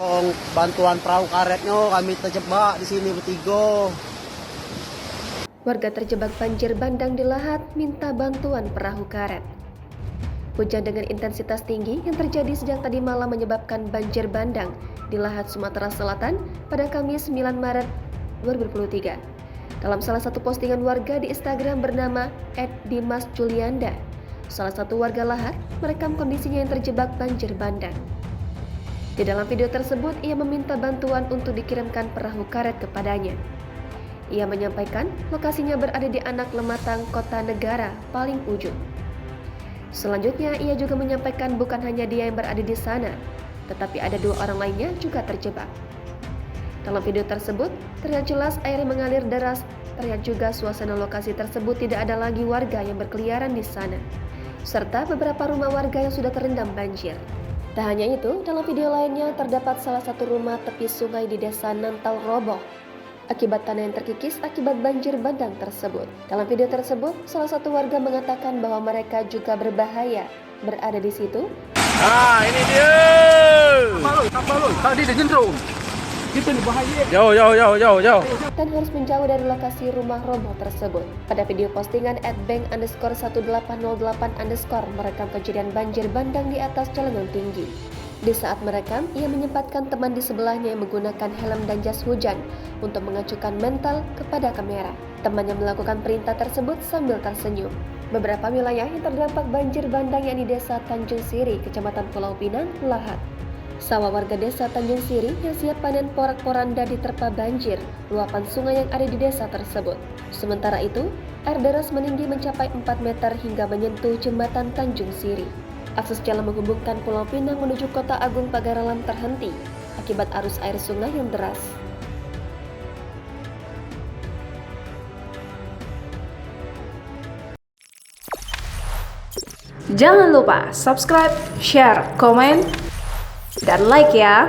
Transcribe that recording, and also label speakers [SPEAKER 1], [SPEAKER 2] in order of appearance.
[SPEAKER 1] Kung bantuan perahu karetnya kami terjebak di sini bertiga.
[SPEAKER 2] Warga terjebak banjir bandang di Lahat minta bantuan perahu karet. Hujan dengan intensitas tinggi yang terjadi sejak tadi malam menyebabkan banjir bandang di Lahat, Sumatera Selatan pada Kamis 9 Maret 2023. Dalam salah satu postingan warga di Instagram bernama @dimasjulianda, salah satu warga Lahat merekam kondisinya yang terjebak banjir bandang. Di dalam video tersebut, ia meminta bantuan untuk dikirimkan perahu karet kepadanya. Ia menyampaikan lokasinya berada di Anak Lematang, Kota Negara, paling ujung. Selanjutnya, ia juga menyampaikan bukan hanya dia yang berada di sana, tetapi ada 2 orang lainnya juga terjebak. Dalam video tersebut, terlihat jelas air yang mengalir deras. Terlihat juga suasana lokasi tersebut tidak ada lagi warga yang berkeliaran di sana, serta beberapa rumah warga yang sudah terendam banjir. Tak hanya itu, dalam video lainnya terdapat salah satu rumah tepi sungai di desa Nantal roboh akibat tanah yang terkikis akibat banjir bandang tersebut. Dalam video tersebut, salah satu warga mengatakan bahwa mereka juga berbahaya berada di situ.
[SPEAKER 3] Ini dia.
[SPEAKER 4] Kapal loh. Tadi dia jendrung. Kita nih bahaya.
[SPEAKER 3] Jauh.
[SPEAKER 2] Dan harus menjauh dari lokasi rumah roboh tersebut. Pada video postingan @bank_1808_ merekam kejadian banjir bandang di atas celengan tinggi. Di saat merekam, ia menyempatkan teman di sebelahnya yang menggunakan helm dan jas hujan untuk mengacukan mental kepada kamera. Temannya melakukan perintah tersebut sambil tersenyum. Beberapa wilayah yang terdampak banjir bandang yakni Desa Tanjung Siri, Kecamatan Pulau Pinang, Lahat. Sawah warga desa Tanjung Siri yang siap panen porak-poranda diterpa banjir luapan sungai yang ada di desa tersebut. Sementara itu, air deras meninggi mencapai 4 meter hingga menyentuh jembatan Tanjung Siri. Akses jalan menghubungkan Pulau Pinang menuju Kota Agung Pagaralam terhenti akibat arus air sungai yang deras.
[SPEAKER 5] Jangan lupa subscribe, share, komen, dan like ya.